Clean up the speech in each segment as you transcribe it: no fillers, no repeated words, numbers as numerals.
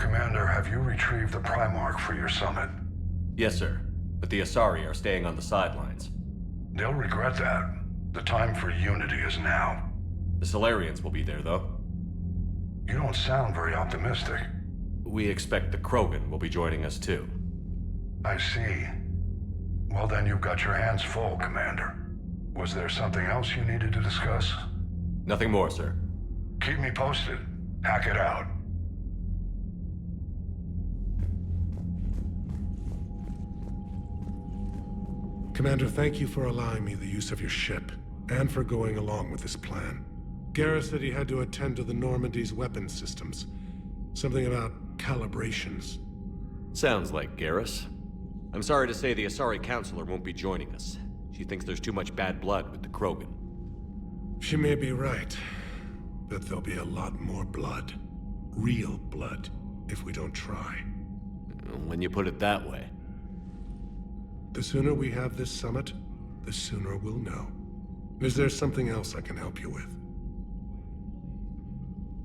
Commander, have you retrieved the Primarch for your summit? Yes, sir. But the Asari are staying on the sidelines. They'll regret that. The time for unity is now. The Solarians will be there, though. You don't sound very optimistic. We expect the Krogan will be joining us, too. I see. Well then, you've got your hands full, Commander. Was there something else you needed to discuss? Nothing more, sir. Keep me posted. Hack it out. Commander, thank you for allowing me the use of your ship, and for going along with this plan. Garrus said he had to attend to the Normandy's weapon systems. Something about calibrations. Sounds like Garrus. I'm sorry to say the Asari Counselor won't be joining us. She thinks there's too much bad blood with the Krogan. She may be right, but there'll be a lot more blood. Real blood, if we don't try. When you put it that way. The sooner we have this summit, the sooner we'll know. Is there something else I can help you with?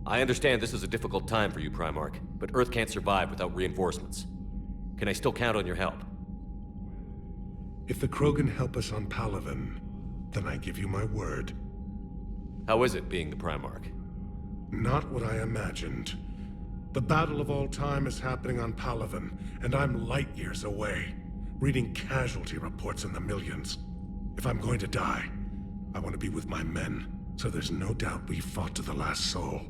I understand this is a difficult time for you, Primarch, but Earth can't survive without reinforcements. Can I still count on your help? If the Krogan help us on Palaven, then I give you my word. How is it being the Primarch? Not what I imagined. The battle of all time is happening on Palaven, and I'm light years away, reading casualty reports in the millions. If I'm going to die, I want to be with my men, so there's no doubt we fought to the last soul.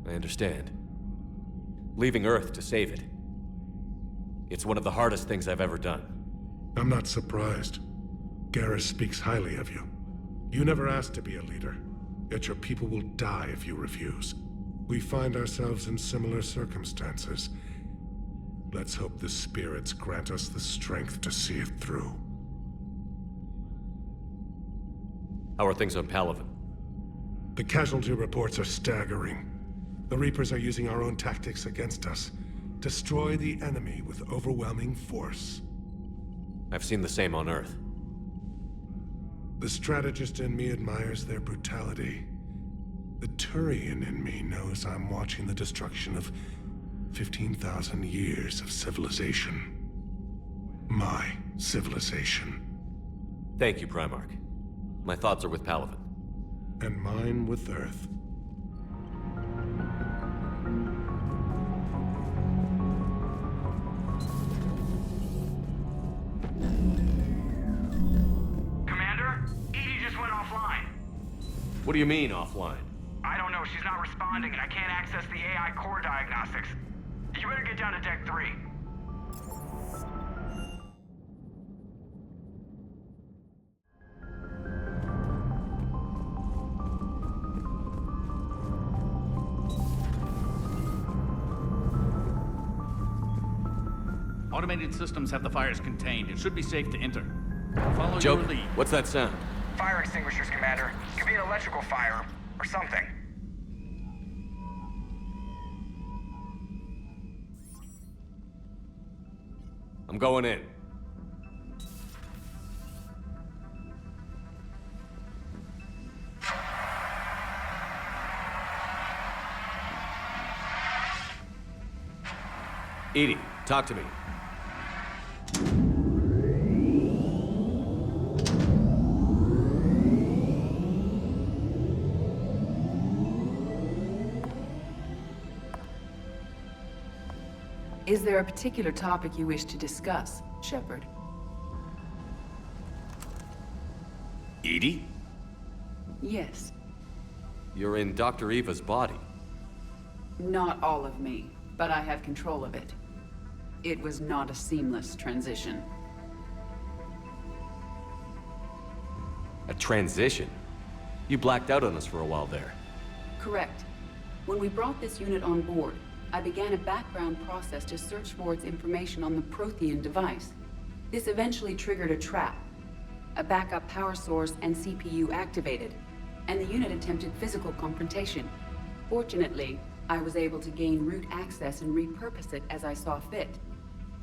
I understand. Leaving Earth to save it. It's one of the hardest things I've ever done. I'm not surprised. Garrus speaks highly of you. You never asked to be a leader, yet your people will die if you refuse. We find ourselves in similar circumstances. Let's hope the spirits grant us the strength to see it through. How are things on Palaven? The casualty reports are staggering. The Reapers are using our own tactics against us. Destroy the enemy with overwhelming force. I've seen the same on Earth. The strategist in me admires their brutality. The Turian in me knows I'm watching the destruction of 15,000 years of civilization. My civilization. Thank you, Primarch. My thoughts are with Palaven. And mine with Earth. Commander? Edie just went offline. What do you mean, offline? I don't know, she's not responding and I can't access the AI core diagnostics. You better get down to Deck 3. Automated systems have the fires contained. It should be safe to enter. Follow Joke, your lead. what's that sound? Fire extinguishers, Commander. Could be an electrical fire, or something. I'm going in. Edie, talk to me. Is there a particular topic you wish to discuss, Shepard? Edie? Yes. You're in Dr. Eva's body. Not all of me, but I have control of it. It was not a seamless transition. A transition? You blacked out on us for a while there. Correct. When we brought this unit on board, I began a background process to search for its information on the Prothean device. This eventually triggered a trap. A backup power source and CPU activated, and the unit attempted physical confrontation. Fortunately, I was able to gain root access and repurpose it as I saw fit.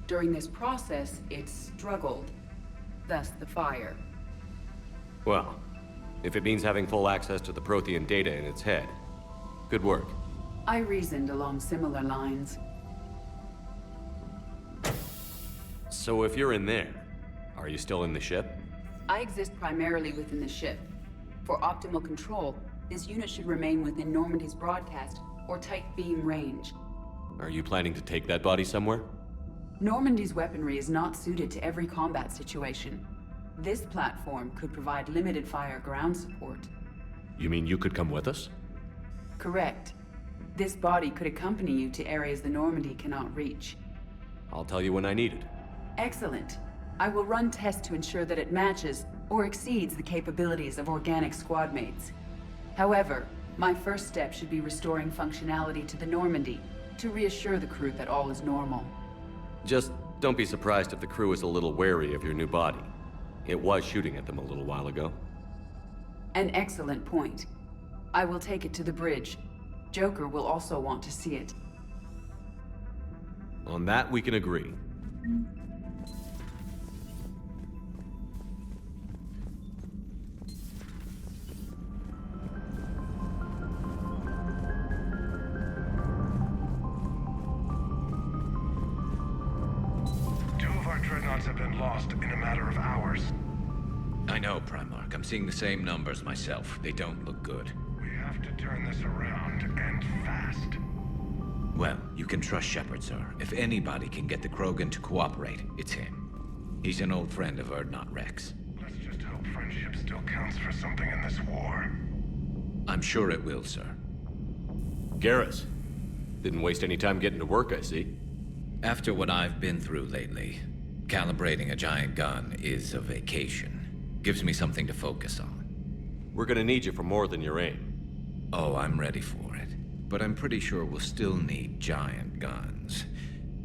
During this process, it struggled. Thus the fire. Well, if it means having full access to the Prothean data in its head, good work. I reasoned along similar lines. So if you're in there, are you still in the ship? I exist primarily within the ship. For optimal control, this unit should remain within Normandy's broadcast or tight beam range. Are you planning to take that body somewhere? Normandy's weaponry is not suited to every combat situation. This platform could provide limited fire ground support. You mean you could come with us? Correct. This body could accompany you to areas the Normandy cannot reach. I'll tell you when I need it. Excellent. I will run tests to ensure that it matches or exceeds the capabilities of organic squad mates. However, my first step should be restoring functionality to the Normandy to reassure the crew that all is normal. Just don't be surprised if the crew is a little wary of your new body. It was shooting at them a little while ago. An excellent point. I will take it to the bridge. Joker will also want to see it. On that, we can agree. Dreadnoughts have been lost in a matter of hours. I know, Primarch. I'm seeing the same numbers myself. They don't look good. We have to turn this around, and fast. Well, you can trust Shepard, sir. If anybody can get the Krogan to cooperate, it's him. He's an old friend of Urdnot Rex. Let's just hope friendship still counts for something in this war. I'm sure it will, sir. Garrus. Didn't waste any time getting to work, I see. After what I've been through lately, calibrating a giant gun is a vacation. Gives me something to focus on. We're gonna need you for more than your aim. Oh, I'm ready for it. But I'm pretty sure we'll still need giant guns.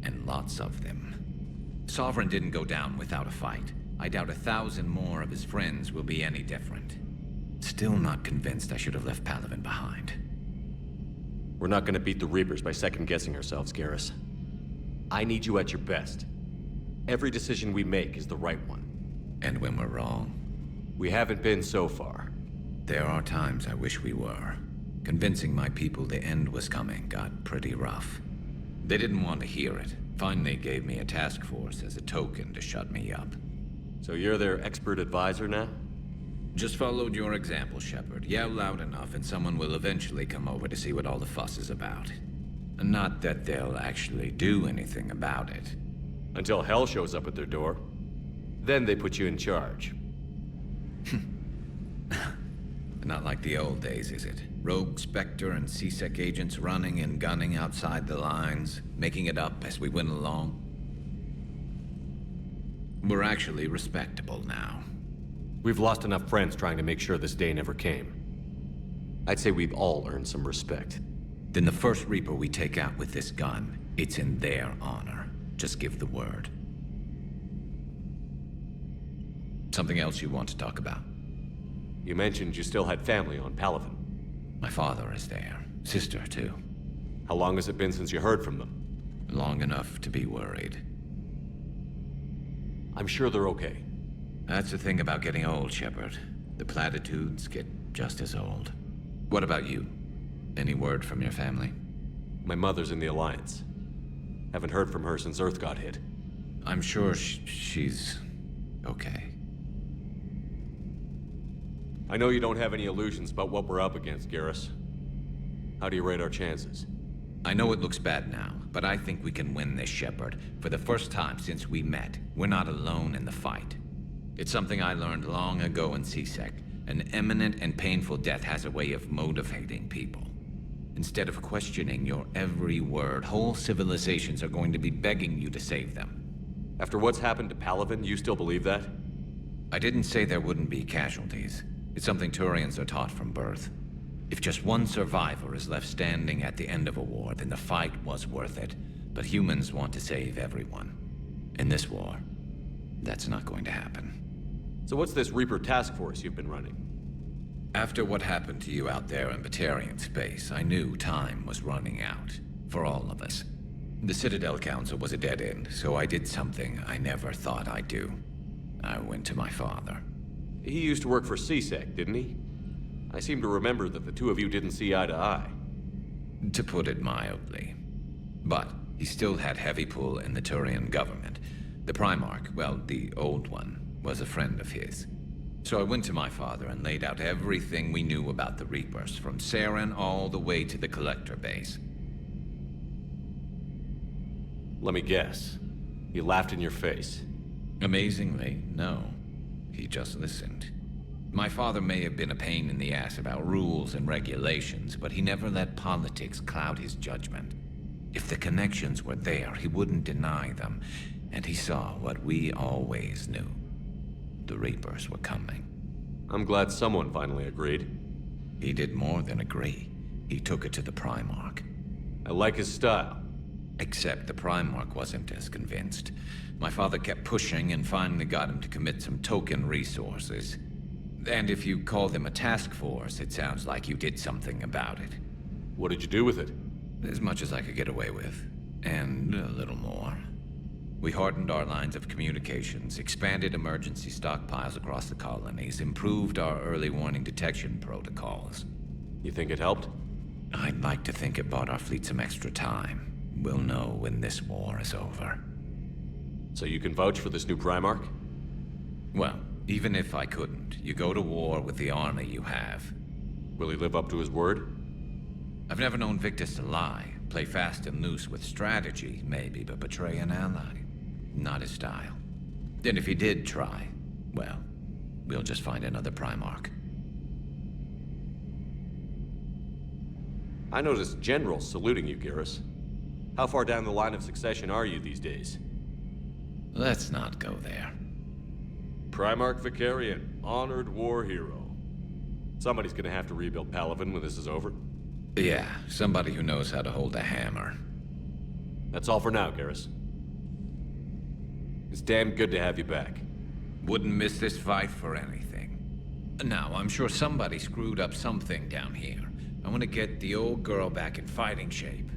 And lots of them. Sovereign didn't go down without a fight. I doubt 1,000 more of his friends will be any different. Still not convinced I should have left Palaven behind. We're not gonna beat the Reapers by second-guessing ourselves, Garrus. I need you at your best. Every decision we make is the right one. And when we're wrong? We haven't been so far. There are times I wish we were. Convincing my people the end was coming got pretty rough. They didn't want to hear it. Finally gave me a task force as a token to shut me up. So you're their expert advisor now? Just followed your example, Shepard. Yell loud enough and someone will eventually come over to see what all the fuss is about. Not that they'll actually do anything about it. Until hell shows up at their door. Then they put you in charge. Not like the old days, is it? Rogue Spectre and C-Sec agents running and gunning outside the lines, making it up as we went along. We're actually respectable now. We've lost enough friends trying to make sure this day never came. I'd say we've all earned some respect. Then the first Reaper we take out with this gun, it's in their honor. Just give the word. Something else you want to talk about? You mentioned you still had family on Palaven. My father is there. Sister, too. How long has it been since you heard from them? Long enough to be worried. I'm sure they're okay. That's the thing about getting old, Shepard. The platitudes get just as old. What about you? Any word from your family? My mother's in the Alliance. Haven't heard from her since Earth got hit. I'm sure she's okay. I know you don't have any illusions about what we're up against, Garrus. How do you rate our chances? I know it looks bad now, but I think we can win this, Shepard. For the first time since we met, we're not alone in the fight. It's something I learned long ago in C-Sec. An imminent and painful death has a way of motivating people. Instead of questioning your every word, whole civilizations are going to be begging you to save them. After what's happened to Palaven, you still believe that? I didn't say there wouldn't be casualties. It's something Turians are taught from birth. If just one survivor is left standing at the end of a war, then the fight was worth it. But humans want to save everyone. In this war, that's not going to happen. So what's this Reaper task force you've been running? After what happened to you out there in Batarian space, I knew time was running out. For all of us. The Citadel Council was a dead end, so I did something I never thought I'd do. I went to my father. He used to work for C-Sec, didn't he? I seem to remember that the two of you didn't see eye to eye. To put it mildly. But he still had heavy pull in the Turian government. The Primarch, well, the old one, was a friend of his. So I went to my father and laid out everything we knew about the Reapers, from Saren all the way to the Collector base. Let me guess. He laughed in your face. Amazingly, no. He just listened. My father may have been a pain in the ass about rules and regulations, but he never let politics cloud his judgment. If the connections were there, he wouldn't deny them, and he saw what we always knew. The Reapers were coming. I'm glad someone finally agreed. He did more than agree. He took it to the Primarch. I like his style. Except the Primarch wasn't as convinced. My father kept pushing and finally got him to commit some token resources. And if you call them a task force, it sounds like you did something about it. What did you do with it? As much as I could get away with. And a little more. We hardened our lines of communications, expanded emergency stockpiles across the colonies, improved our early warning detection protocols. You think it helped? I'd like to think it bought our fleet some extra time. We'll know when this war is over. So you can vouch for this new Primarch? Well, even if I couldn't, you go to war with the army you have. Will he live up to his word? I've never known Victus to lie. Play fast and loose with strategy, maybe, but betray an ally. Not his style. Then if he did try, well, we'll just find another Primarch. I noticed generals saluting you, Garrus. How far down the line of succession are you these days? Let's not go there. Primarch Vicarian, honored war hero. Somebody's gonna have to rebuild Palaven when this is over. Yeah, somebody who knows how to hold a hammer. That's all for now, Garrus. It's damn good to have you back. Wouldn't miss this fight for anything. Now, I'm sure somebody screwed up something down here. I want to get the old girl back in fighting shape.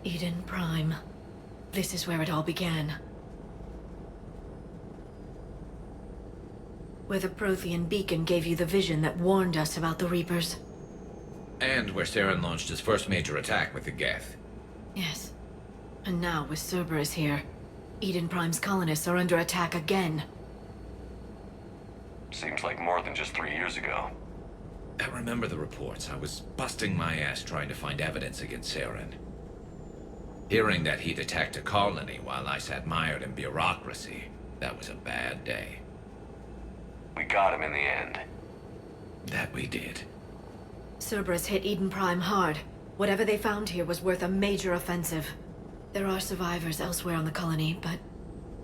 Eden Prime. This is where it all began. Where the Prothean beacon gave you the vision that warned us about the Reapers. And where Saren launched his first major attack with the Geth. Yes. And now, with Cerberus here, Eden Prime's colonists are under attack again. Seems like more than just 3 years ago. I remember the reports. I was busting my ass trying to find evidence against Saren. Hearing that he'd attacked a colony while I sat mired in bureaucracy, that was a bad day. We got him in the end. That we did. Cerberus hit Eden Prime hard. Whatever they found here was worth a major offensive. There are survivors elsewhere on the colony, but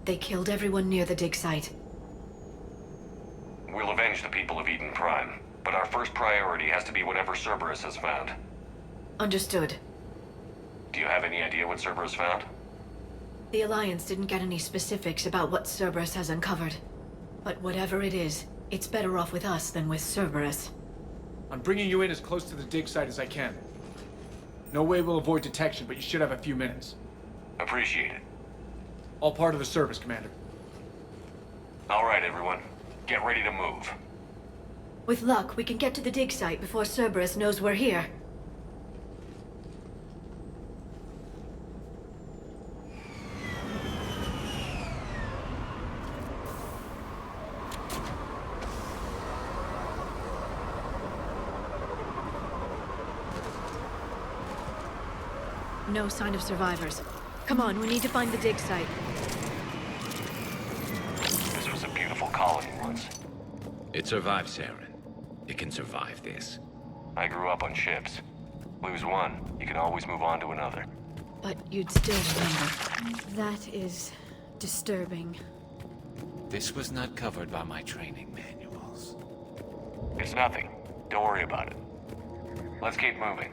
they killed everyone near the dig site. We'll avenge the people of Eden Prime, but our first priority has to be whatever Cerberus has found. Understood. Do you have any idea what Cerberus found? The Alliance didn't get any specifics about what Cerberus has uncovered. But whatever it is, it's better off with us than with Cerberus. I'm bringing you in as close to the dig site as I can. No way we'll avoid detection, but you should have a few minutes. Appreciate it. All part of the service, Commander. All right, everyone. Get ready to move. With luck, we can get to the dig site before Cerberus knows we're here. No sign of survivors. Come on, we need to find the dig site. This was a beautiful colony once. It survived, Saren. It can survive this. I grew up on ships. Lose one, you can always move on to another. But you'd still remember. That is disturbing. This was not covered by my training manuals. It's nothing. Don't worry about it. Let's keep moving.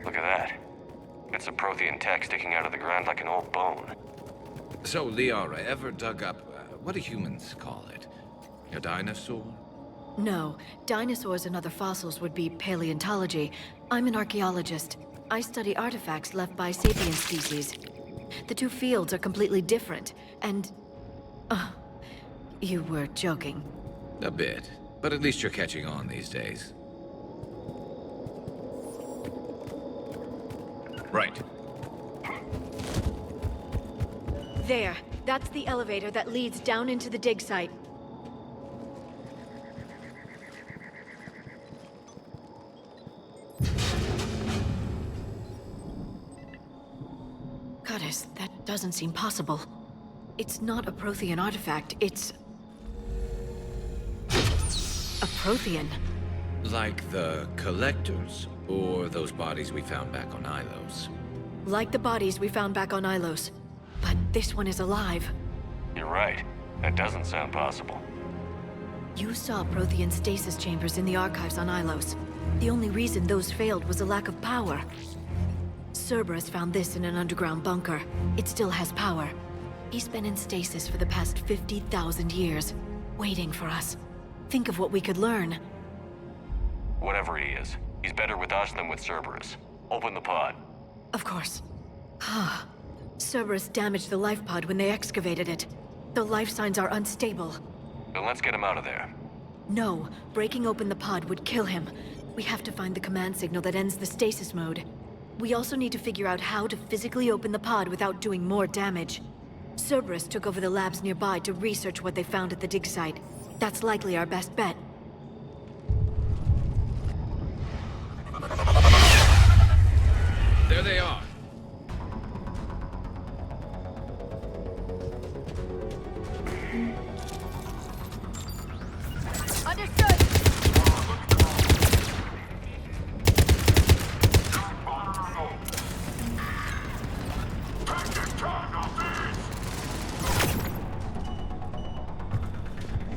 Look at that. It's a Prothean tech sticking out of the ground like an old bone. So, Liara, ever dug up, what do humans call it? A dinosaur? No, dinosaurs and other fossils would be paleontology. I'm an archaeologist. I study artifacts left by sapient species. The two fields are completely different, and... you were joking. A bit. But at least you're catching on these days. Right. There. That's the elevator that leads down into the dig site. Goddess, that doesn't seem possible. It's not a Prothean artifact, it's... a Prothean. Like the Collectors, or those bodies we found back on Ilos. Like the bodies we found back on Ilos. But this one is alive. You're right. That doesn't sound possible. You saw Prothean stasis chambers in the archives on Ilos. The only reason those failed was a lack of power. Cerberus found this in an underground bunker. It still has power. He's been in stasis for the past 50,000 years, waiting for us. Think of what we could learn. Whatever he is, he's better with us than with Cerberus. Open the pod. Of course. Cerberus damaged the life pod when they excavated it. The life signs are unstable. Then let's get him out of there. No, breaking open the pod would kill him. We have to find the command signal that ends the stasis mode. We also need to figure out how to physically open the pod without doing more damage. Cerberus took over the labs nearby to research what they found at the dig site. That's likely our best bet. There they are. Understood!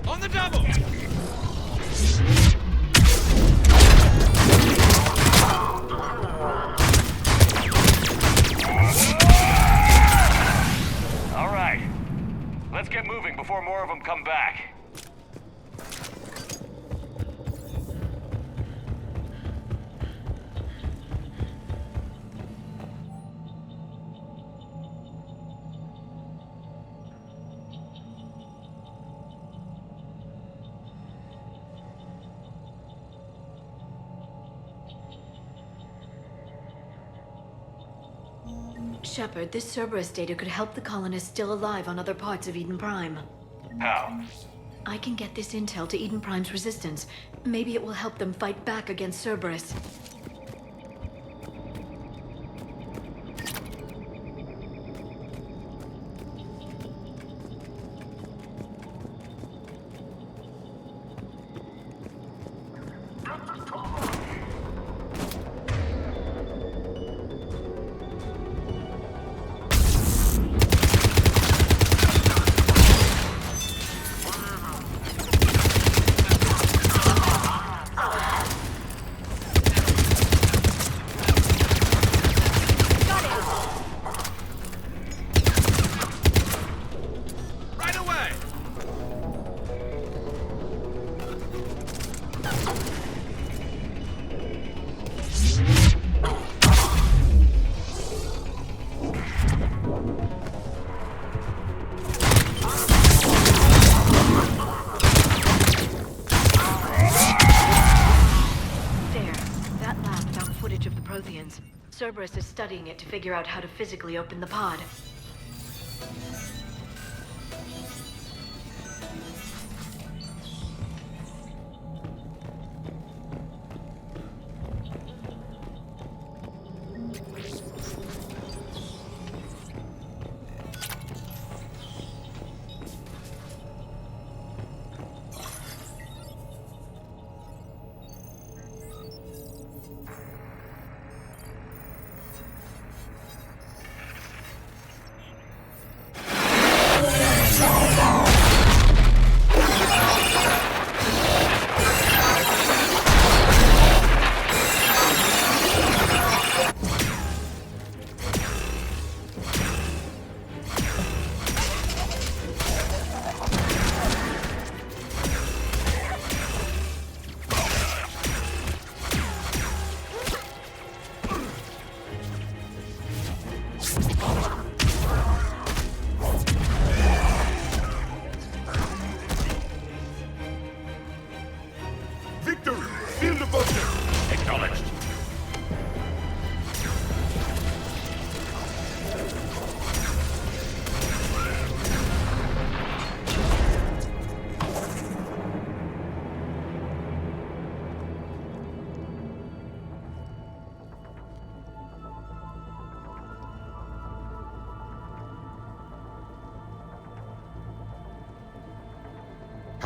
On the double! All right. Let's get moving before more of them come back. Shepard, this Cerberus data could help the colonists still alive on other parts of Eden Prime. How? I can get this intel to Eden Prime's resistance. Maybe it will help them fight back against Cerberus. Protheans. Cerberus is studying it to figure out how to physically open the pod.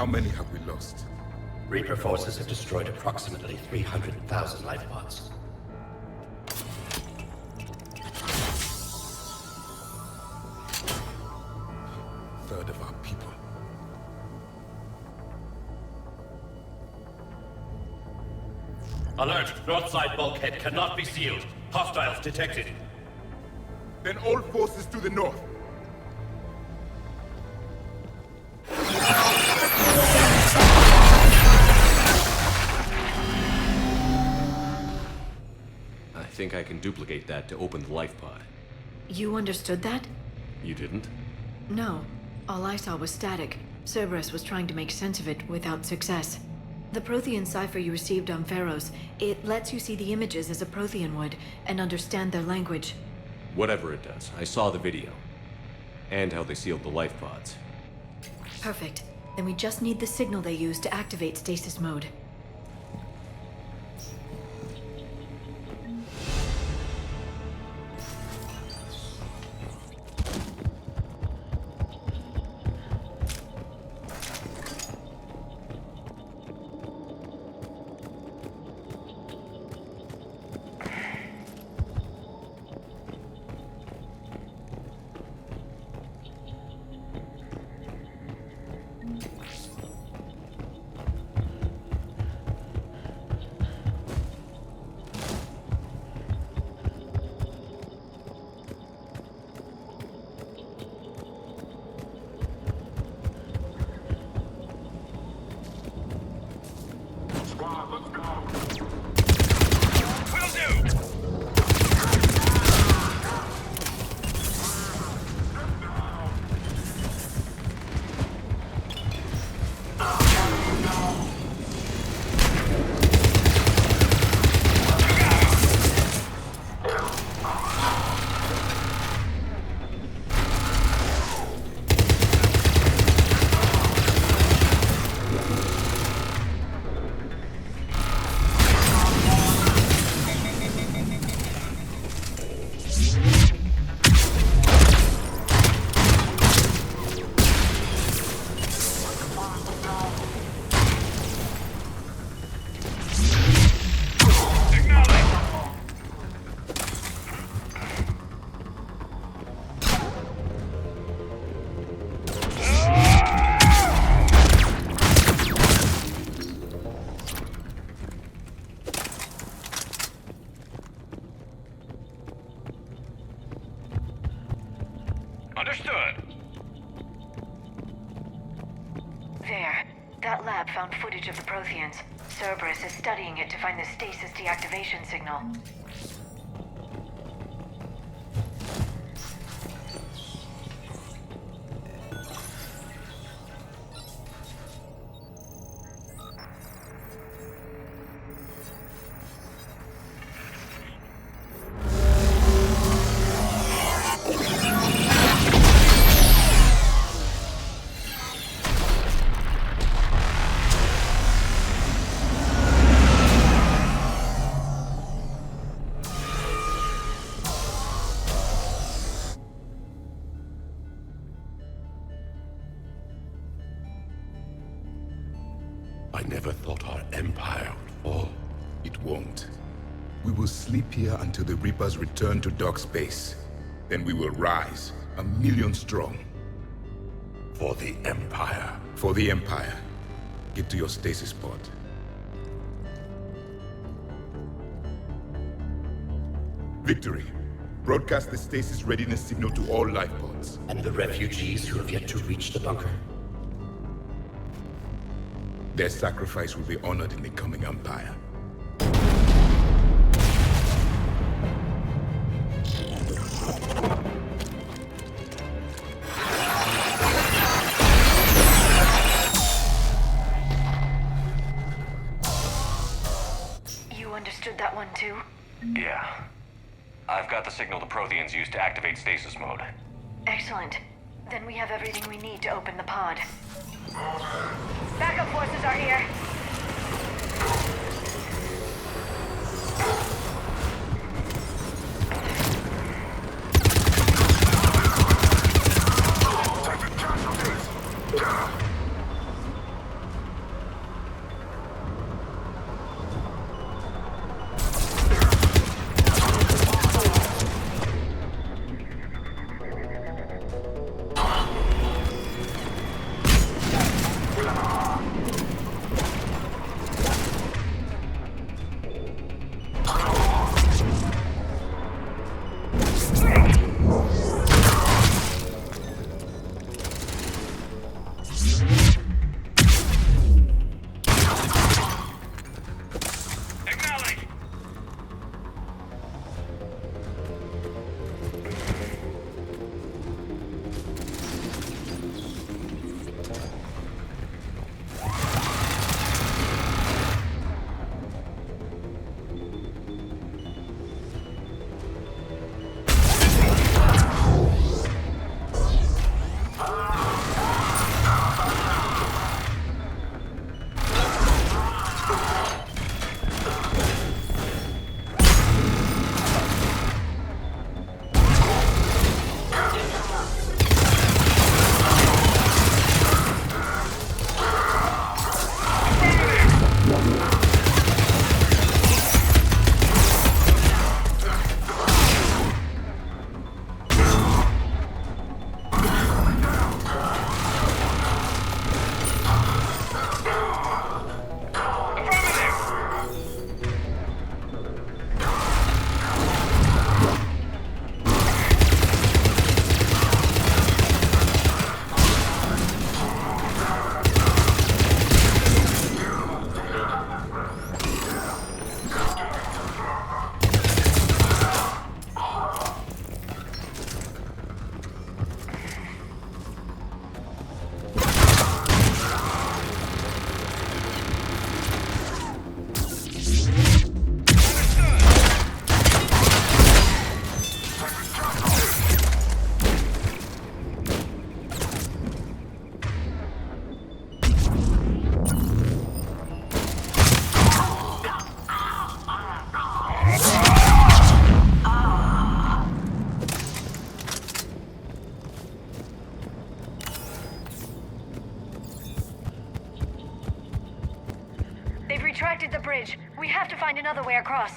How many have we lost? Reaper forces have destroyed approximately 300,000 life pods. Third of our people. Alert! North side bulkhead cannot be sealed. Hostiles detected. Then all forces to the north. I think I can duplicate that to open the life pod. You understood that? You didn't? No. All I saw was static. Cerberus was trying to make sense of it without success. The Prothean cipher you received on Pharaohs, it lets you see the images as a Prothean would, and understand their language. Whatever it does, I saw the video. And how they sealed the life pods. Perfect. Then we just need the signal they used to activate stasis mode. Understood. There. That lab found footage of the Protheans. Cerberus is studying it to find the stasis deactivation signal. never thought our empire would fall. It won't. We will sleep here until the Reapers return to dark space. Then we will rise, 1,000,000 strong. For the Empire. For the Empire. Get to your stasis pod. Victory. Broadcast the stasis readiness signal to all life pods. And the refugees who have yet to reach the bunker. Their sacrifice will be honored in the coming Empire. You understood that one too? Yeah. I've got the signal the Protheans used to activate stasis mode. Excellent. Then we have everything we need to open the pod. Backup forces are here. Retracted the bridge. We have to find another way across.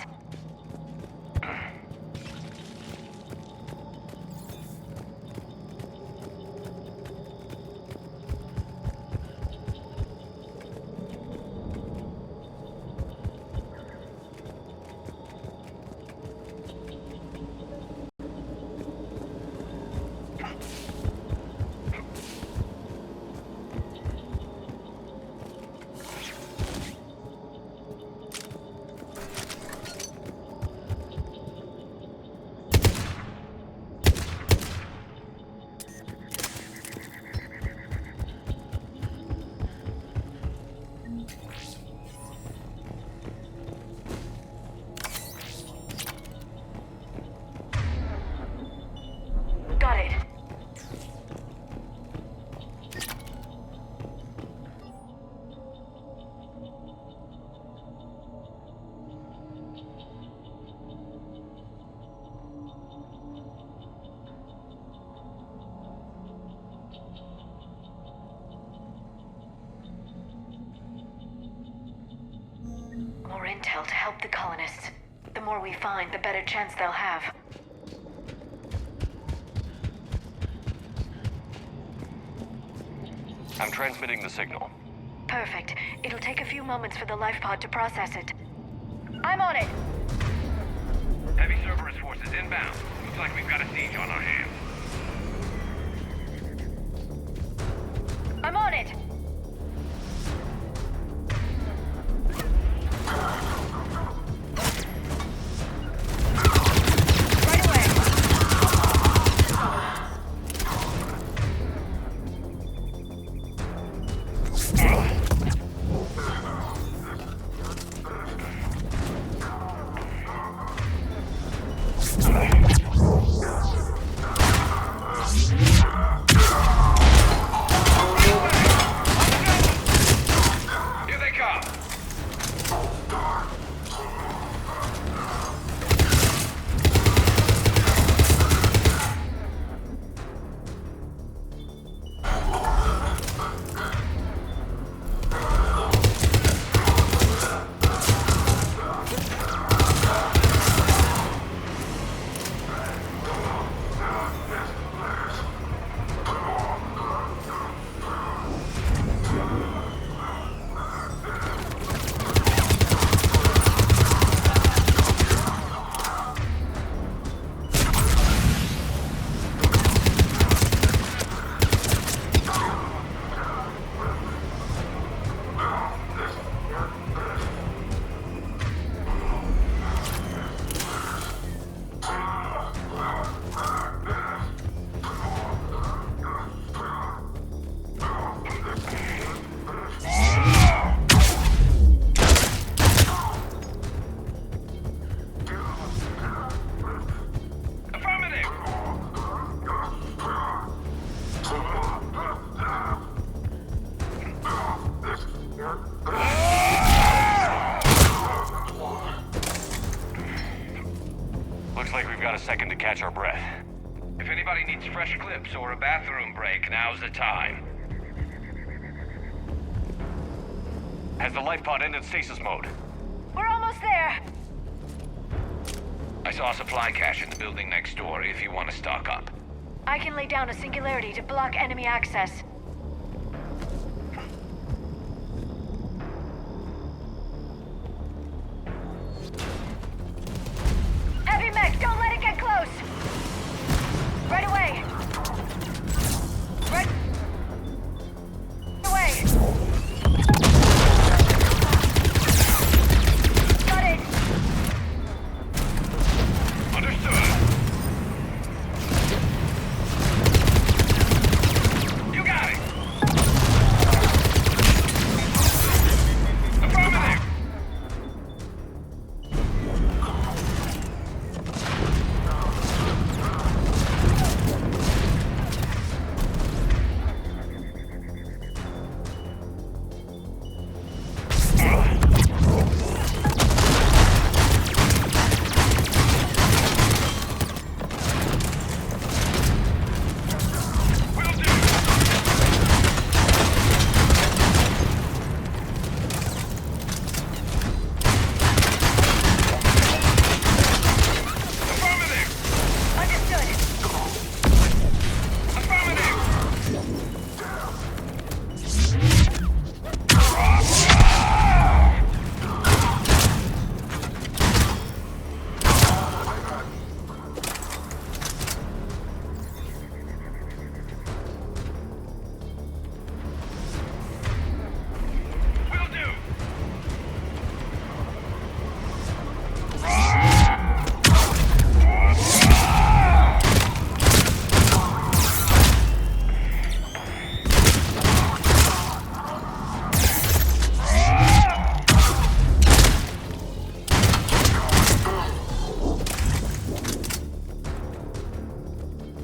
intel to help the colonists. The more we find, the better chance they'll have. I'm transmitting the signal. Perfect. It'll take a few moments for the life pod to process it. I'm on it! Heavy Cerberus forces inbound. Looks like we've got a siege on our hands. I'm on it! Right away! Here they come! Looks like we've got a second to catch our breath. If anybody needs fresh clips or a bathroom break, now's the time. Has the life pod ended stasis mode? We're almost there! I saw a supply cache in the building next door if you want to stock up. I can lay down a singularity to block enemy access. Heavy mech, don't let it get close! Right away! Right away! Got it! Understood! You got it! Affirmative!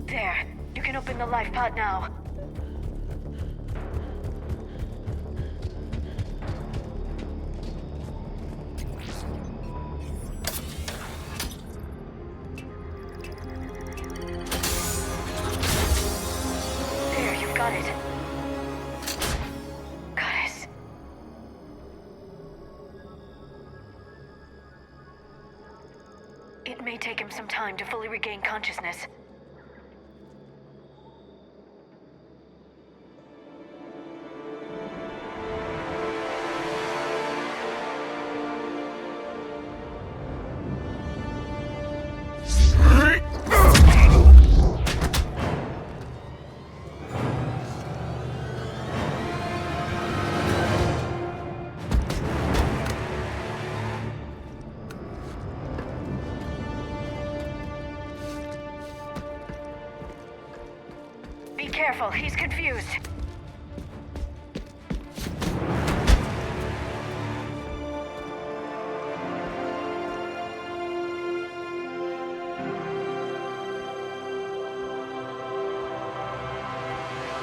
There. You can open the life pod now. There, you've got it. Goddess. It may take him some time to fully regain consciousness. Be careful, he's confused.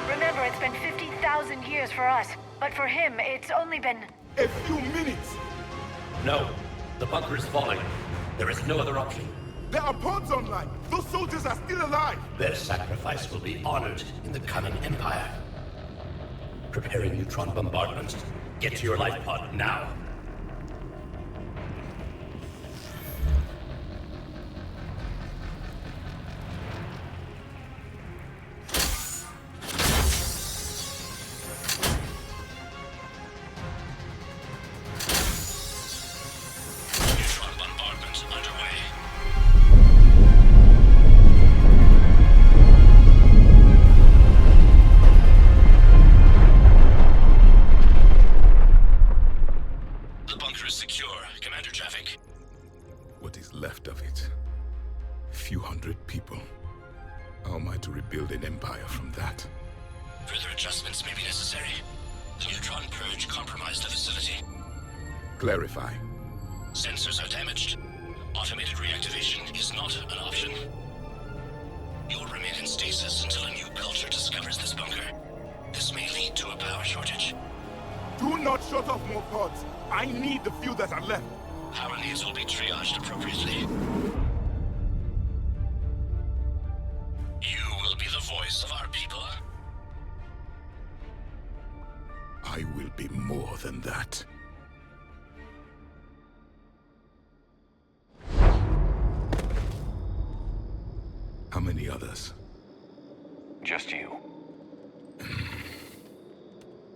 Remember, it's been 50,000 years for us, but for him, it's only been... A few minutes! No. The bunker is falling. There is no other option. There are pods online! Those soldiers are still alive! Their sacrifice will be honored in the coming Empire. Preparing neutron bombardment. Get to your life pod now. Neutron bombardment underway. The bunker is secure. Commander traffic. What is left of it? Few hundred people. How am I to rebuild an empire from that? Further adjustments may be necessary. The neutron purge compromised the facility. Clarify. Sensors are damaged. Automated reactivation is not an option. You will remain in stasis until a new culture discovers this bunker. This may lead to a power shortage. Do not shut off more pods! I need the few that are left! Power needs will be triaged appropriately. You will be the voice of our people. I will be more than that. How many others? Just you.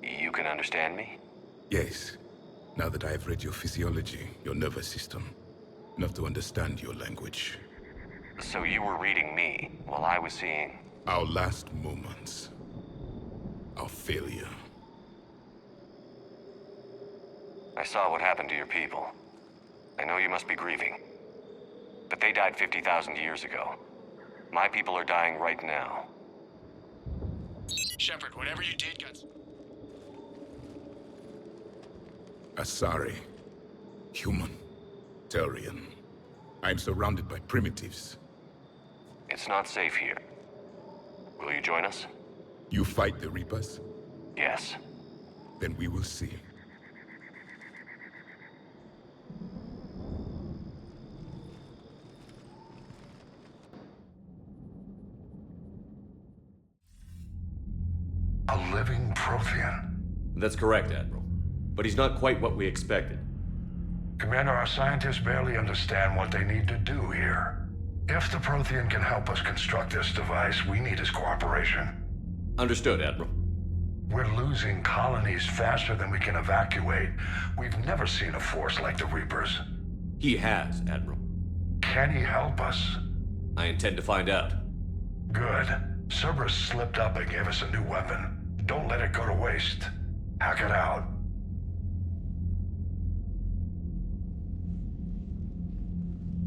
You can understand me? Yes. Now that I have read your physiology, your nervous system, enough to understand your language. So you were reading me while I was seeing... Our last moments. Our failure. I saw what happened to your people. I know you must be grieving. But they died 50,000 years ago. My people are dying right now. Shepard, whatever you did got... Asari. Human. Turian. I'm surrounded by primitives. It's not safe here. Will you join us? You fight the Reapers? Yes. Then we will see. A living Prothean. That's correct, Admiral. But he's not quite what we expected. Commander, our scientists barely understand what they need to do here. If the Prothean can help us construct this device, we need his cooperation. Understood, Admiral. We're losing colonies faster than we can evacuate. We've never seen a force like the Reapers. He has, Admiral. Can he help us? I intend to find out. Good. Cerberus slipped up and gave us a new weapon. Don't let it go to waste. Hack it out.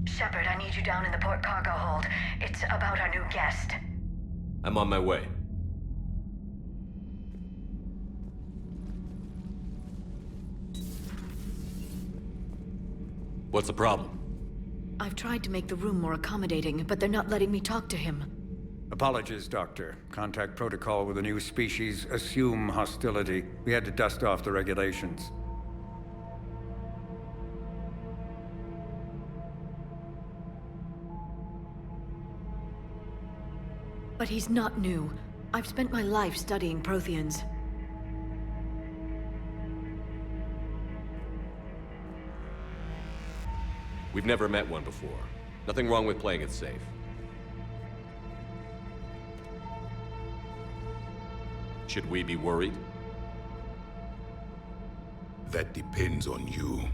Shepard, I need you down in the port cargo hold. It's about our new guest. I'm on my way. What's the problem? I've tried to make the room more accommodating, but they're not letting me talk to him. Apologies, Doctor. Contact protocol with a new species. Assume hostility. We had to dust off the regulations. But he's not new. I've spent my life studying Protheans. We've never met one before. Nothing wrong with playing it safe. Should we be worried? That depends on you.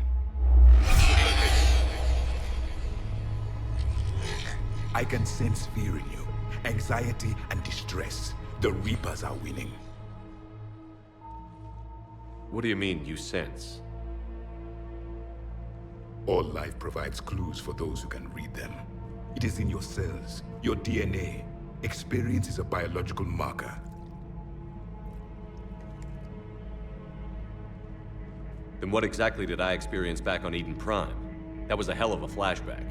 I can sense fear in you, anxiety and distress. The Reapers are winning. What do you mean, you sense? All life provides clues for those who can read them. It is in your cells, your DNA. Experience is a biological marker. Then what exactly did I experience back on Eden Prime? That was a hell of a flashback.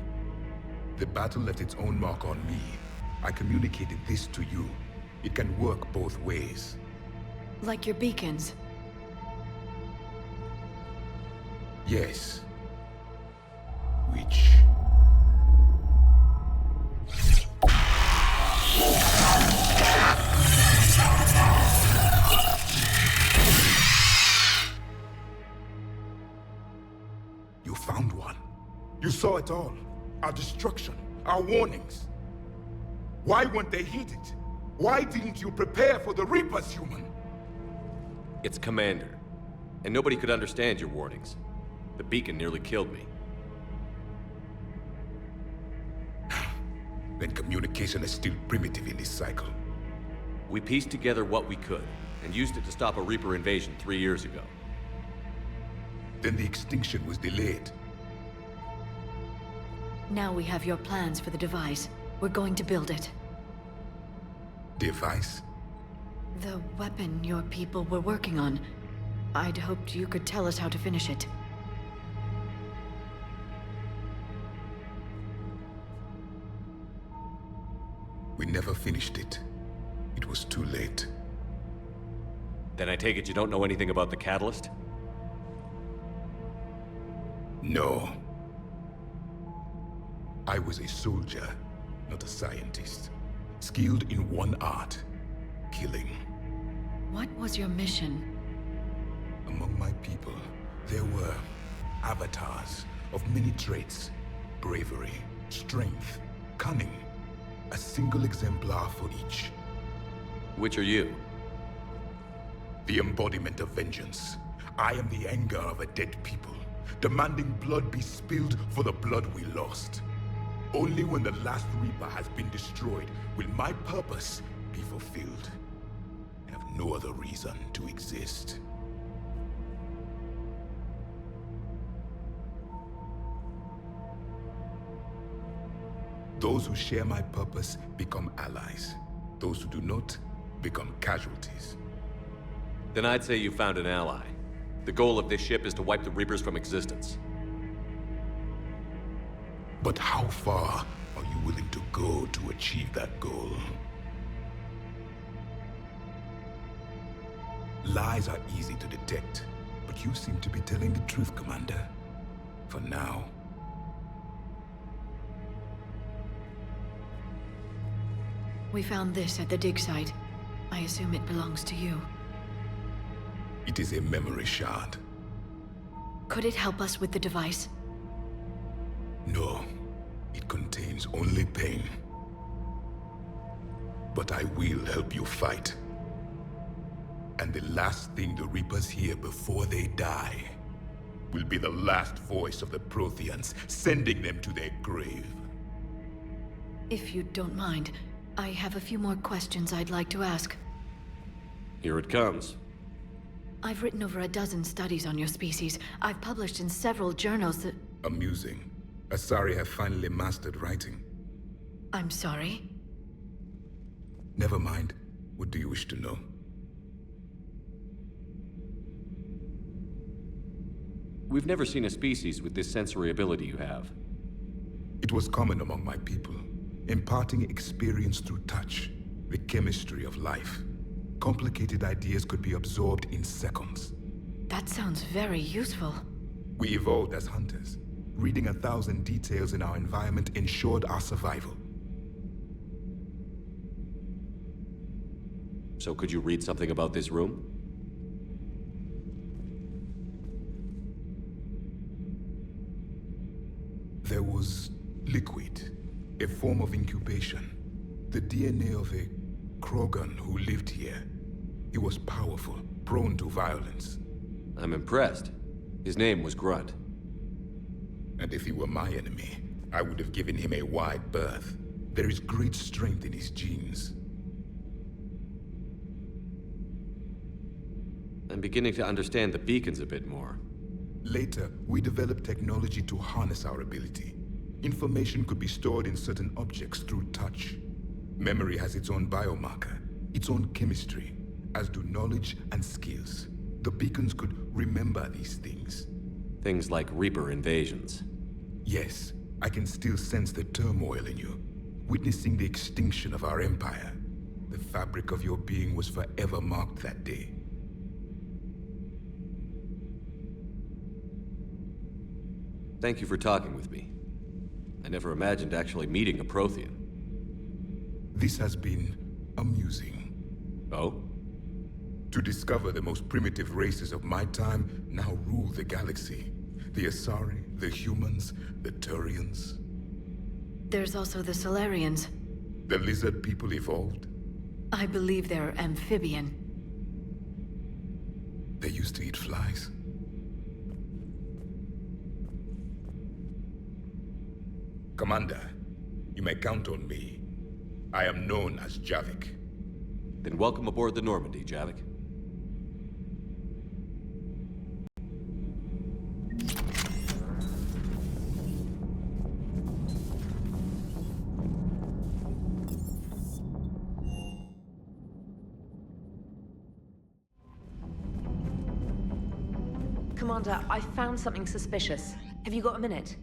The battle left its own mark on me. I communicated this to you. It can work both ways. Like your beacons. Yes. Which... You found one. You saw it all. Our destruction, our warnings. Why weren't they heeded? Why didn't you prepare for the Reapers, human? It's Commander. And nobody could understand your warnings. The beacon nearly killed me. Then communication is still primitive in this cycle. We pieced together what we could, and used it to stop a Reaper invasion 3 years ago. Then the extinction was delayed. Now we have your plans for the device. We're going to build it. Device? The weapon your people were working on. I'd hoped you could tell us how to finish it. We never finished it. It was too late. Then I take it you don't know anything about the catalyst? No. I was a soldier, not a scientist. Skilled in one art, killing. What was your mission? Among my people, there were avatars of many traits. Bravery, strength, cunning. A single exemplar for each. Which are you? The embodiment of vengeance. I am the anger of a dead people, demanding blood be spilled for the blood we lost. Only when the last Reaper has been destroyed will my purpose be fulfilled. I have no other reason to exist. Those who share my purpose become allies. Those who do not become casualties. Then I'd say you found an ally. The goal of this ship is to wipe the Reapers from existence. But how far are you willing to go to achieve that goal? Lies are easy to detect, but you seem to be telling the truth, Commander. For now. We found this at the dig site. I assume it belongs to you. It is a memory shard. Could it help us with the device? No, it contains only pain. But I will help you fight. And the last thing the Reapers hear before they die will be the last voice of the Protheans, sending them to their grave. If you don't mind, I have a few more questions I'd like to ask. Here it comes. I've written over a dozen studies on your species. I've published in several journals that... Amusing. Asari have finally mastered writing. I'm sorry? Never mind. What do you wish to know? We've never seen a species with this sensory ability you have. It was common among my people, imparting experience through touch, the chemistry of life. Complicated ideas could be absorbed in seconds. That sounds very useful. We evolved as hunters. Reading 1,000 details in our environment ensured our survival. So could you read something about this room? There was liquid A form of incubation. The DNA of a Krogan who lived here. He was powerful, prone to violence. I'm impressed. His name was Grunt. And if he were my enemy, I would have given him a wide berth. There is great strength in his genes. I'm beginning to understand the beacons a bit more. Later, we developed technology to harness our ability. Information could be stored in certain objects through touch. Memory has its own biomarker, its own chemistry, as do knowledge and skills. The beacons could remember these things. Things like Reaper invasions. Yes, I can still sense the turmoil in you, witnessing the extinction of our empire. The fabric of your being was forever marked that day. Thank you for talking with me. I never imagined actually meeting a Prothean. This has been amusing. Oh? To discover the most primitive races of my time now rule the galaxy. The Asari, the humans, the Turians. There's also the Solarians. The lizard people evolved. I believe they're amphibian. They used to eat flies. Commander, you may count on me. I am known as Javik. Then welcome aboard the Normandy, Javik. Commander, I found something suspicious. Have you got a minute?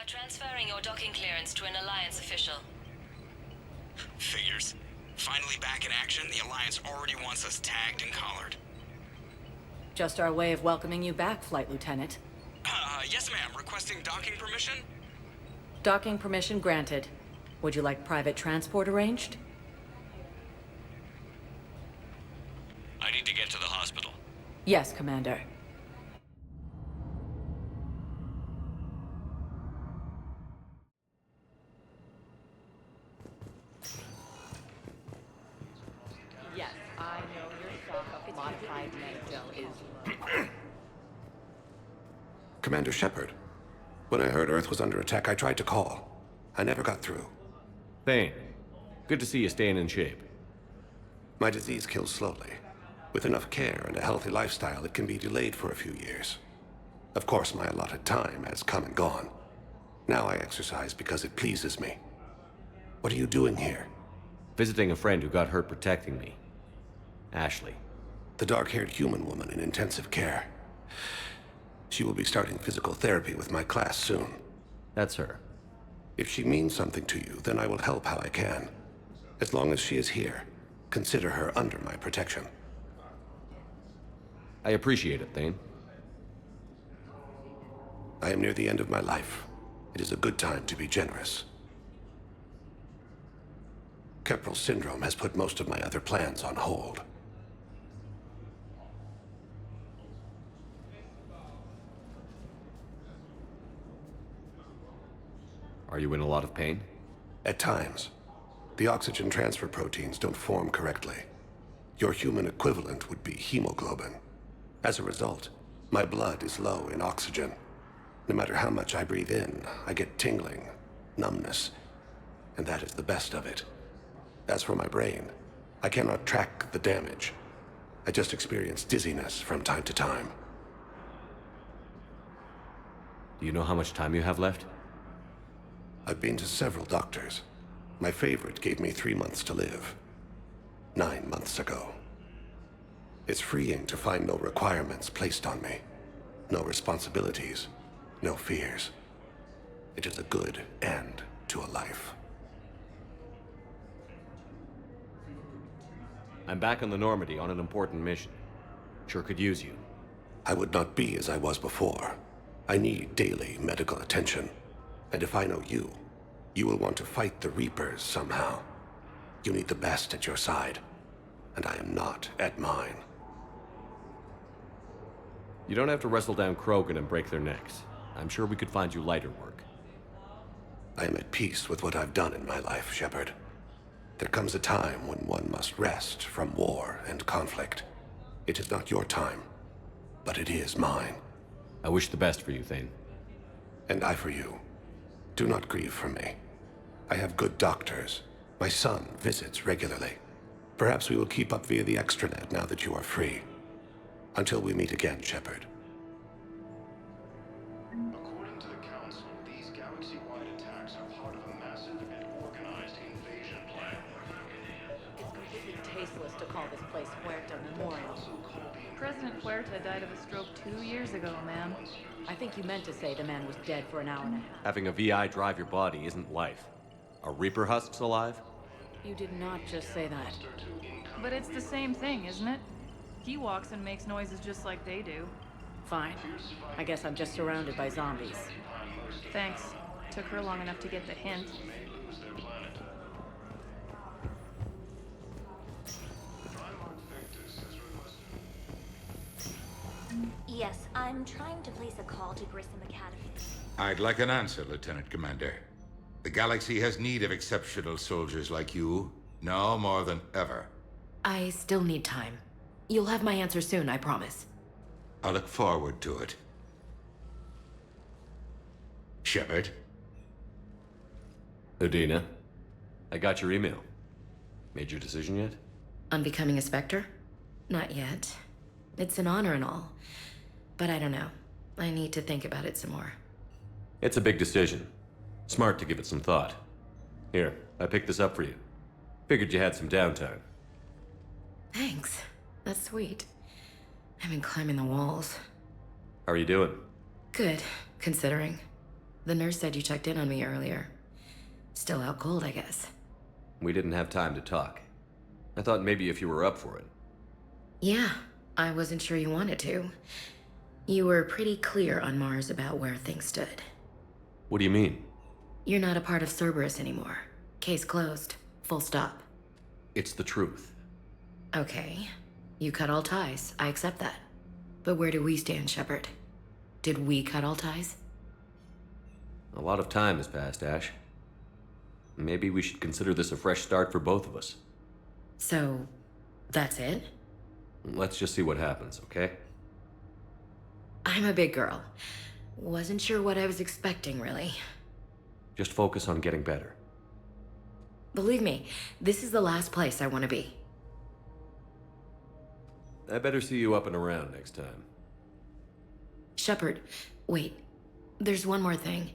Transferring your docking clearance to an Alliance official. Figures. Finally back in action, the Alliance already wants us tagged and collared. Just our way of welcoming you back, Flight Lieutenant. Yes ma'am. Requesting docking permission? Docking permission granted. Would you like private transport arranged? I need to get to the hospital. Yes, Commander. Yes, I know your stock of modified Manjo is... Commander Shepard. When I heard Earth was under attack, I tried to call. I never got through. Thane, good to see you staying in shape. My disease kills slowly. With enough care and a healthy lifestyle, it can be delayed for a few years. Of course, my allotted time has come and gone. Now I exercise because it pleases me. What are you doing here? Visiting a friend who got hurt protecting me. Ashley. The dark-haired human woman in intensive care. She will be starting physical therapy with my class soon. That's her. If she means something to you, then I will help how I can. As long as she is here, consider her under my protection. I appreciate it, Thane. I am near the end of my life. It is a good time to be generous. Keppel syndrome has put most of my other plans on hold. Are you in a lot of pain? At times. The oxygen transfer proteins don't form correctly. Your human equivalent would be hemoglobin. As a result, my blood is low in oxygen. No matter how much I breathe in, I get tingling, numbness, and that is the best of it. As for my brain, I cannot track the damage. I just experience dizziness from time to time. Do you know how much time you have left? I've been to several doctors. My favorite gave me 3 months to live. 9 months ago. It's freeing to find no requirements placed on me. No responsibilities. No fears. It is a good end to a life. I'm back on the Normandy on an important mission. Sure could use you. I would not be as I was before. I need daily medical attention. And if I know you, you will want to fight the Reapers somehow. You need the best at your side, and I am not at mine. You don't have to wrestle down Krogan and break their necks. I'm sure we could find you lighter work. I am at peace with what I've done in my life, Shepard. There comes a time when one must rest from war and conflict. It is not your time, but it is mine. I wish the best for you, Thane. And I for you. Do not grieve for me. I have good doctors. My son visits regularly. Perhaps we will keep up via the extranet now that you are free. Until we meet again, Shepard. According to the Council, these galaxy-wide attacks are part of a massive and organized invasion plan. It's completely tasteless to call this place Huerta Memorial. President Huerta died of a stroke 2 years ago, ma'am. I think you meant to say the man was dead for an hour and a half. Having a VI drive your body isn't life. Are Reaper husks alive? You did not just say that. But it's the same thing, isn't it? He walks and makes noises just like they do. Fine. I guess I'm just surrounded by zombies. Thanks. Took her long enough to get the hint. Yes, I'm trying to place a call to Grissom Academy. I'd like an answer, Lieutenant Commander. The galaxy has need of exceptional soldiers like you, now more than ever. I still need time. You'll have my answer soon, I promise. I look forward to it. Shepard? Udina, I got your email. Made your decision yet? On becoming a Spectre? Not yet. It's an honor and all. But I don't know. I need to think about it some more. It's a big decision. Smart to give it some thought. Here, I picked this up for you. Figured you had some downtime. Thanks. That's sweet. I've been climbing the walls. How are you doing? Good, considering. The nurse said you checked in on me earlier. Still out cold, I guess. We didn't have time to talk. I thought maybe if you were up for it. Yeah, I wasn't sure you wanted to. You were pretty clear on Mars about where things stood. What do you mean? You're not a part of Cerberus anymore. Case closed. Full stop. It's the truth. Okay. You cut all ties. I accept that. But where do we stand, Shepard? Did we cut all ties? A lot of time has passed, Ash. Maybe we should consider this a fresh start for both of us. So, that's it? Let's just see what happens, okay? I'm a big girl. Wasn't sure what I was expecting, really. Just focus on getting better. Believe me, this is the last place I want to be. I better see you up and around next time. Shepard, wait. There's one more thing.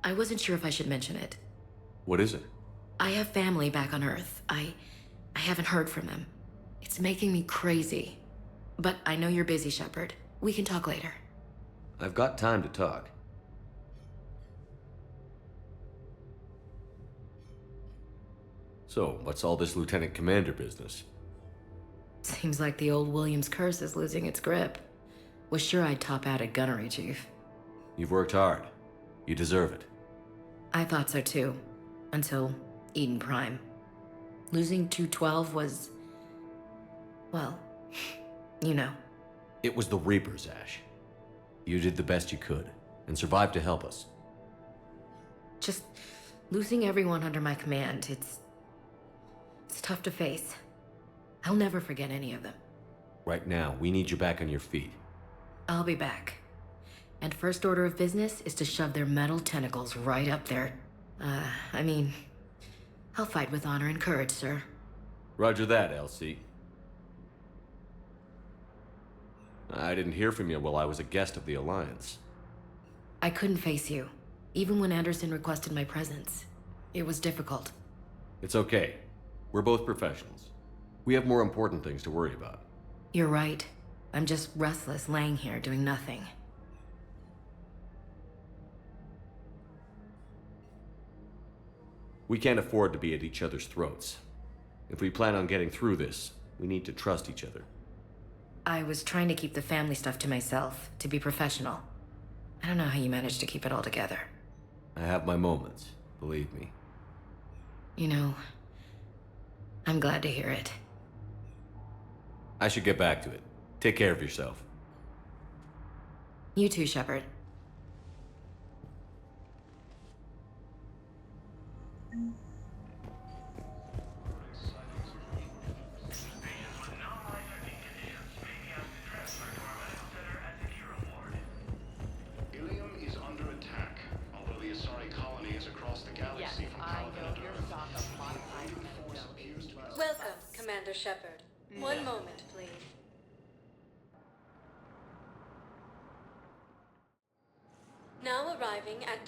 I wasn't sure if I should mention it. What is it? I have family back on Earth. I haven't heard from them. It's making me crazy. But I know you're busy, Shepard. We can talk later. I've got time to talk. So, what's all this Lieutenant Commander business? Seems like the old Williams curse is losing its grip. Was sure I'd top out at gunnery, Chief. You've worked hard. You deserve it. I thought so too. Until Eden Prime. Losing 212 was... well, you know. It was the Reapers, Ash. You did the best you could, and survived to help us. Just losing everyone under my command, it's tough to face. I'll never forget any of them. Right now, we need you back on your feet. I'll be back. And first order of business is to shove their metal tentacles right up there. I mean, I'll fight with honor and courage, sir. Roger that, LC. I didn't hear from you while I was a guest of the Alliance. I couldn't face you, even when Anderson requested my presence. It was difficult. It's okay. We're both professionals. We have more important things to worry about. You're right. I'm just restless, laying here doing nothing. We can't afford to be at each other's throats. If we plan on getting through this, we need to trust each other. I was trying to keep the family stuff to myself, to be professional. I don't know how you managed to keep it all together. I have my moments, believe me. You know, I'm glad to hear it. I should get back to it. Take care of yourself. You too, Shepard. Ilium is under attack, although the Asari colony is across the galaxy from Paladin and Earth. Welcome, Commander Shepard. One moment, please. Now arriving at